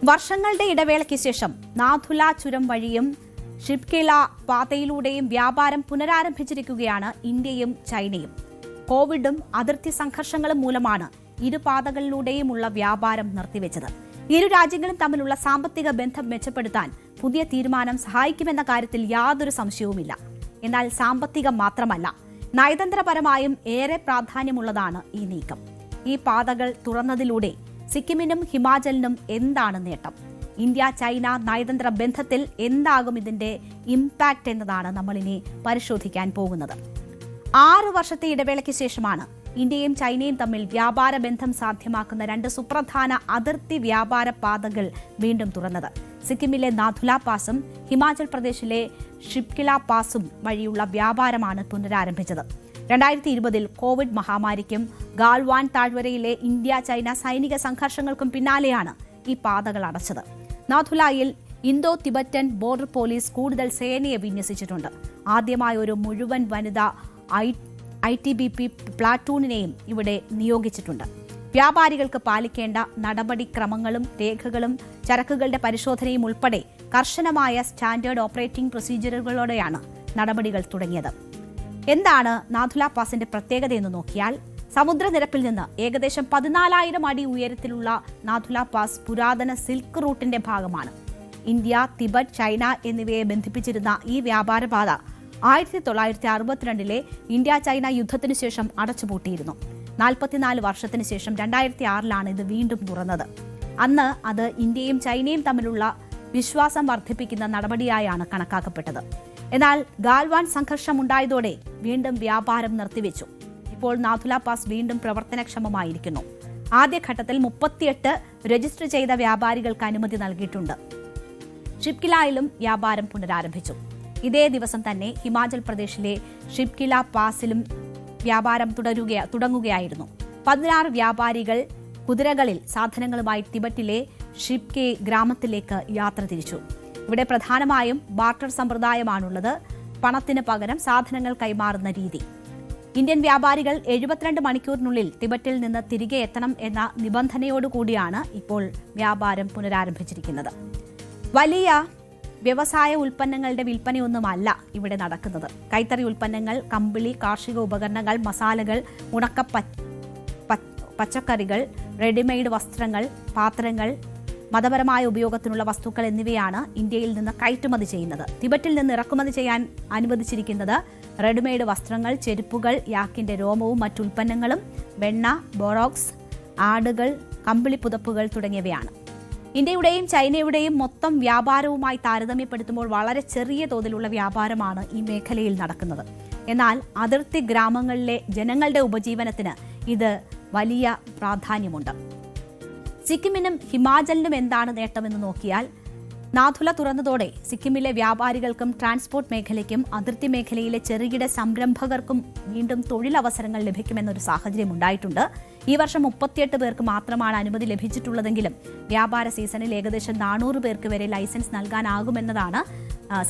വർഷങ്ങളുടെ ഇടവേളയ്ക്ക് ശേഷം നാഥുല ചുരം വഴിയും ഷിപ്കില പാതയിലൂടെയും വ്യാപാരം പുനരാരംഭിച്ചിരിക്കുകയാണ് ഇന്ത്യയും ചൈനയും. കോവിഡും അതിർത്തി സംഘർഷങ്ങളും മൂലമാണ് ഇരു പാതകളിലൂടെയുമുള്ള വ്യാപാരം നിർത്തിവെച്ചത്. ഇരു രാജ്യങ്ങളും തമ്മിലുള്ള സാമ്പത്തിക ബന്ധം മെച്ചപ്പെടുത്താൻ പുതിയ തീരുമാനം സഹായിക്കുമെന്ന കാര്യത്തിൽ യാതൊരു സംശയവുമില്ല. എന്നാൽ സാമ്പത്തികം മാത്രമല്ല, നയതന്ത്രപരമായും ഏറെ പ്രാധാന്യമുള്ളതാണ് ഈ നീക്കം. ഈ പാതകൾ തുറന്നതിലൂടെ സിക്കിമിനും ഹിമാചലിനും എന്താണ് നേട്ടം? ഇന്ത്യ ചൈന നയതന്ത്ര ബന്ധത്തിൽ എന്താകും ഇതിന്റെ ഇംപാക്ട് എന്നതാണ് നമ്മളിനി പരിശോധിക്കാൻ പോകുന്നത്. 6 വർഷത്തെ ഇടവേളയ്ക്ക് ശേഷമാണ് ഇന്ത്യയും ചൈനയും തമ്മിൽ വ്യാപാര ബന്ധം സാധ്യമാക്കുന്ന 2 സുപ്രധാന അതിർത്തി വ്യാപാര പാതകൾ വീണ്ടും തുറന്നത്. സിക്കിമിലെ നാഥുല പാസും ഹിമാചൽ പ്രദേശിലെ ഷിപ്കില പാസും വഴിയുള്ള വ്യാപാരമാണ് പുനരാരംഭിച്ചത്. 2020 കോവിഡ് മഹാമാരിക്കും ഗാൽവാൻ താഴ്വരയിലെ ഇന്ത്യ ചൈന സൈനിക സംഘർഷങ്ങൾക്കും പിന്നാലെയാണ് ഈ പാതകൾ അടച്ചത്. നാഥുലായിൽ ഇന്തോ തിബറ്റൻ ബോർഡർ പോലീസ് കൂടുതൽ സേനയെ വിന്യസിച്ചിട്ടുണ്ട്. ആദ്യമായ ഒരു മുഴുവൻ വനിതാ ITBP പ്ലാറ്റൂണിനെയും ഇവിടെ നിയോഗിച്ചിട്ടുണ്ട്. വ്യാപാരികൾക്ക് പാലിക്കേണ്ട നടപടിക്രമങ്ങളും രേഖകളും ചരക്കുകളുടെ പരിശോധനയും ഉൾപ്പെടെ കർശനമായ സ്റ്റാൻഡേർഡ് ഓപ്പറേറ്റിംഗ് പ്രൊസീജിയറുകളോടെയാണ് നടപടികൾ തുടങ്ങിയത്. എന്താണ് നാഥുല പാസിന്റെ പ്രത്യേകതയെന്ന് നോക്കിയാൽ, സമുദ്രനിരപ്പിൽ നിന്ന് ഏകദേശം 14,000 അടി ഉയരത്തിലുള്ള നാഥുല പാസ് പുരാതന സിൽക്ക് റൂട്ടിന്റെ ഭാഗമാണ്. ഇന്ത്യ, തിബറ്റ്, ചൈന എന്നിവയെ ബന്ധിപ്പിച്ചിരുന്ന ഈ വ്യാപാരപാത 1962 ഇന്ത്യ ചൈന യുദ്ധത്തിനു ശേഷം അടച്ചുപൂട്ടിയിരുന്നു. 44 വർഷത്തിനു ശേഷം 2006 ഇത് വീണ്ടും തുറന്നത്. അന്ന് അത് ഇന്ത്യയും ചൈനയും തമ്മിലുള്ള വിശ്വാസം വർദ്ധിപ്പിക്കുന്ന നടപടിയായാണ് കണക്കാക്കപ്പെട്ടത്. എന്നാൽ ഗാൽവാൻ സംഘർഷമുണ്ടായതോടെ വീണ്ടും വ്യാപാരം നിർത്തിവെച്ചു. ഇപ്പോൾ നാഥുല പാസ് വീണ്ടും പ്രവർത്തനക്ഷമമായിരിക്കുന്നു. ആദ്യഘട്ടത്തിൽ 38 രജിസ്റ്റർ ചെയ്ത വ്യാപാരികൾക്ക് അനുമതി നൽകിയിട്ടുണ്ട്. ഷിപ്കിലയിലും വ്യാപാരം പുനരാരംഭിച്ചു. ഇതേ ദിവസം തന്നെ ഹിമാചൽ പ്രദേശിലെ ഷിപ്കില പാസിലും വ്യാപാരം തുടങ്ങുകയായിരുന്നു. 16 വ്യാപാരികൾ കുതിരകളിൽ സാധനങ്ങളുമായി തിബറ്റിലെ ഷിപ്കെ ഗ്രാമത്തിലേക്ക് യാത്ര തിരിച്ചു. ഇവിടെ പ്രധാനമായും ബാർട്ടർ സമ്പ്രദായമാണുള്ളത്, പണത്തിന് പകരം സാധനങ്ങൾ കൈമാറുന്ന രീതി. ഇന്ത്യൻ വ്യാപാരികൾ 72 മണിക്കൂറിനുള്ളിൽ തിബറ്റിൽ നിന്ന് തിരികെ എത്തണം എന്ന നിബന്ധനയോടുകൂടിയാണ് ഇപ്പോൾ വ്യാപാരം പുനരാരംഭിച്ചിരിക്കുന്നത്. വലിയ വ്യവസായ ഉൽപ്പന്നങ്ങളുടെ വിൽപ്പനയൊന്നുമല്ല ഇവിടെ നടക്കുന്നത്. കൈത്തറി ഉൽപ്പന്നങ്ങൾ, കമ്പിളി, കാർഷിക ഉപകരണങ്ങൾ, മസാലകൾ, ഉണക്ക പച്ചക്കറികൾ, റെഡിമെയ്ഡ് വസ്ത്രങ്ങൾ, പാത്രങ്ങൾ, മതപരമായ ഉപയോഗത്തിനുള്ള വസ്തുക്കൾ എന്നിവയാണ് ഇന്ത്യയിൽ നിന്ന് കയറ്റുമതി ചെയ്യുന്നത്. തിബറ്റിൽ നിന്ന് ഇറക്കുമതി ചെയ്യാൻ അനുവദിച്ചിരിക്കുന്നത് റെഡിമെയ്ഡ് വസ്ത്രങ്ങൾ, ചെരുപ്പുകൾ, യാക്കിന്റെ രോമവും മറ്റുൽപ്പന്നങ്ങളും, വെണ്ണ, ബോറോക്സ്, ആടുകൾ, കമ്പിളി പുതപ്പുകൾ തുടങ്ങിയവയാണ്. ഇന്ത്യയുടെയും ചൈനയുടെയും മൊത്തം വ്യാപാരവുമായി താരതമ്യപ്പെടുത്തുമ്പോൾ വളരെ ചെറിയ തോതിലുള്ള വ്യാപാരമാണ് ഈ മേഖലയിൽ നടക്കുന്നത്. എന്നാൽ അതിർത്തി ഗ്രാമങ്ങളിലെ ജനങ്ങളുടെ ഉപജീവനത്തിന് ഇത് വലിയ പ്രാധാന്യമുണ്ട്. സിക്കിമിനും ഹിമാചലിനും എന്താണ് നേട്ടമെന്ന് നോക്കിയാൽ, നാഥുല തുറന്നതോടെ സിക്കിമിലെ വ്യാപാരികൾക്കും ട്രാൻസ്പോർട്ട് മേഖലയ്ക്കും അതിർത്തി മേഖലയിലെ ചെറുകിട സംരംഭകർക്കും വീണ്ടും തൊഴിലവസരങ്ങൾ ലഭിക്കുമെന്നൊരു സാഹചര്യം ഉണ്ടായിട്ടുണ്ട്. ഈ വർഷം 38 പേർക്ക് മാത്രമാണ് അനുമതി ലഭിച്ചിട്ടുള്ളതെങ്കിലും വ്യാപാര സീസണിൽ ഏകദേശം 400 പേർക്ക് വരെ ലൈസൻസ് നൽകാനാകുമെന്നതാണ്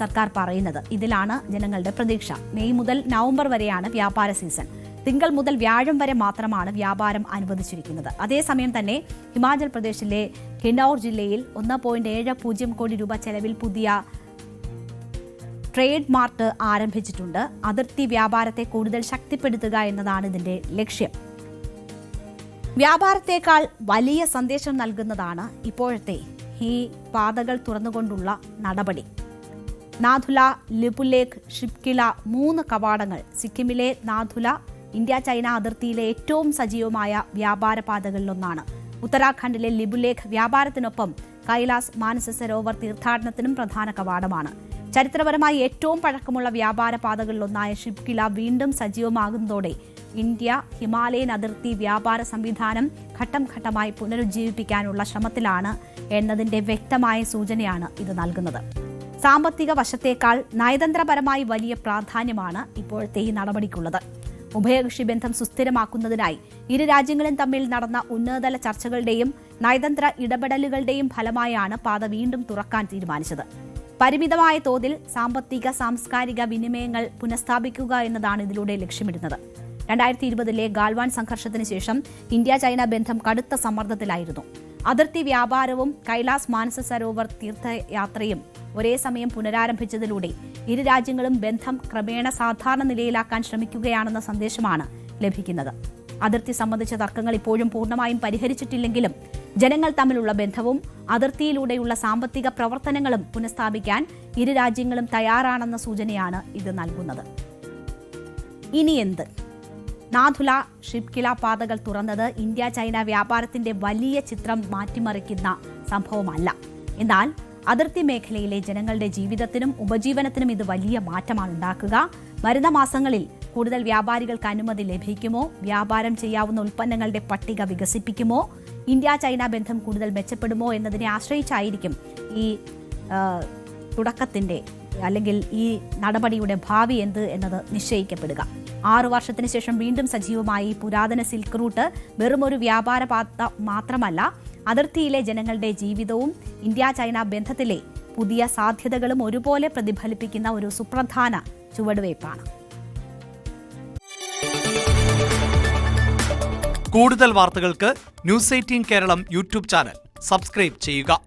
സർക്കാർ പറയുന്നത്. ഇതിലാണ് ജനങ്ങളുടെ പ്രതീക്ഷ. മെയ് മുതൽ നവംബർ വരെയാണ് വ്യാപാര സീസൺ. തിങ്കൾ മുതൽ വ്യാഴം വരെ മാത്രമാണ് വ്യാപാരം അനുവദിച്ചിരിക്കുന്നത്. അതേസമയം തന്നെ ഹിമാചൽ പ്രദേശിലെ കിന്നൌർ ജില്ലയിൽ 1.70 കോടി രൂപ ചെലവിൽ പുതിയ ട്രേഡ് മാർട്ട് ആരംഭിച്ചിട്ടുണ്ട്. അതിർത്തി വ്യാപാരത്തെ കൂടുതൽ ശക്തിപ്പെടുത്തുക എന്നതാണ് ഇതിന്റെ ലക്ഷ്യം. വ്യാപാരത്തേക്കാൾ വലിയ സന്ദേശം നൽകുന്നതാണ് ഇപ്പോഴത്തെ ഈ പാതകൾ തുറന്നുകൊണ്ടുള്ള നടപടി. നാഥുല, ലിപുലേഖ്, ഷിപ്കില 3 കവാടങ്ങൾ സിക്കിമിലെ നാഥുല ഇന്ത്യ ചൈന അതിർത്തിയിലെ ഏറ്റവും സജീവമായ വ്യാപാര പാതകളിലൊന്നാണ്. ഉത്തരാഖണ്ഡിലെ ലിപുലേഖ് വ്യാപാരത്തിനൊപ്പം കൈലാസ് മാനസ സരോവർ തീർത്ഥാടനത്തിനും പ്രധാന കവാടമാണ്. ചരിത്രപരമായി ഏറ്റവും പഴക്കമുള്ള വ്യാപാര പാതകളിലൊന്നായ ഷിപ്കില വീണ്ടും സജീവമാകുന്നതോടെ ഇന്ത്യ ഹിമാലയൻ അതിർത്തി വ്യാപാര സംവിധാനം ഘട്ടം ഘട്ടമായി പുനരുജ്ജീവിപ്പിക്കാനുള്ള ശ്രമത്തിലാണ് എന്നതിന്റെ വ്യക്തമായ സൂചനയാണ് ഇത് നൽകുന്നത്. സാമ്പത്തിക വശത്തേക്കാൾ നയതന്ത്രപരമായി വലിയ പ്രാധാന്യമാണ് ഇപ്പോഴത്തെ ഈ നടപടിക്കുള്ളത്. ഉഭയകക്ഷി ബന്ധം സുസ്ഥിരമാക്കുന്നതിനായി ഇരു രാജ്യങ്ങളും തമ്മിൽ നടന്ന ഉന്നതതല ചർച്ചകളുടെയും നയതന്ത്ര ഇടപെടലുകളുടെയും ഫലമായാണ് പാത വീണ്ടും തുറക്കാൻ തീരുമാനിച്ചത്. പരിമിതമായ തോതിൽ സാമ്പത്തിക സാംസ്കാരിക വിനിമയങ്ങൾ പുനഃസ്ഥാപിക്കുക എന്നതാണ് ഇതിലൂടെ ലക്ഷ്യമിടുന്നത്. 2020 ഗാൽവാൻ സംഘർഷത്തിന് ശേഷം ഇന്ത്യ ചൈന ബന്ധം കടുത്ത സമ്മർദ്ദത്തിലായിരുന്നു. അതിർത്തി വ്യാപാരവും കൈലാസ് മാനസ സരോവർ തീർത്ഥയാത്രയും ഒരേ സമയം പുനരാരംഭിച്ചതിലൂടെ ഇരു രാജ്യങ്ങളും ബന്ധം ക്രമേണ സാധാരണ നിലയിലാക്കാൻ ശ്രമിക്കുകയാണെന്ന സന്ദേശമാണ് ലഭിക്കുന്നത്. അതിർത്തി സംബന്ധിച്ച തർക്കങ്ങൾ ഇപ്പോഴും പൂർണ്ണമായും പരിഹരിച്ചിട്ടില്ലെങ്കിലും ജനങ്ങൾ തമ്മിലുള്ള ബന്ധവും അതിർത്തിയിലൂടെയുള്ള സാമ്പത്തിക പ്രവർത്തനങ്ങളും പുനഃസ്ഥാപിക്കാൻ ഇരു രാജ്യങ്ങളും തയ്യാറാണെന്ന സൂചനയാണ് ഇത് നൽകുന്നത്. ഇനി എന്ത്? നാഥുല ഷിപ്കില പാതകൾ തുറന്നത് ഇന്ത്യ ചൈന വ്യാപാരത്തിന്റെ വലിയ ചിത്രം മാറ്റിമറിക്കുന്ന സംഭവമല്ല. എന്നാൽ അതിർത്തി മേഖലയിലെ ജനങ്ങളുടെ ജീവിതത്തിനും ഉപജീവനത്തിനും ഇത് വലിയ മാറ്റമാണ് ഉണ്ടാക്കുക. വരുന്ന മാസങ്ങളിൽ കൂടുതൽ വ്യാപാരികൾക്ക് അനുമതി ലഭിക്കുമോ? വ്യാപാരം ചെയ്യാവുന്ന ഉൽപ്പന്നങ്ങളുടെ പട്ടിക വികസിപ്പിക്കുമോ? ഇന്ത്യ ചൈന ബന്ധം കൂടുതൽ മെച്ചപ്പെടുമോ എന്നതിനെ ആശ്രയിച്ചായിരിക്കും ഈ തുടക്കത്തിന്റെ അല്ലെങ്കിൽ ഈ നടപടിയുടെ ഭാവി എന്ത് എന്നത് നിശ്ചയിക്കപ്പെടുക. 6 വർഷത്തിന് ശേഷം വീണ്ടും സജീവമായി പുരാതന സിൽക്ക് റൂട്ട് വെറുമൊരു വ്യാപാര പാത മാത്രമല്ല, അതിർത്തിയിലെ ജനങ്ങളുടെ ജീവിതവും ഇന്ത്യ ചൈന ബന്ധത്തിലെ പുതിയ സാധ്യതകളും ഒരുപോലെ പ്രതിഫലിപ്പിക്കുന്ന ഒരു സുപ്രധാന ചുവടുവയ്പ്പാണ്. കൂടുതൽ വാർത്തകൾക്ക് news 18 Keralam YouTube channel subscribe ചെയ്യുക.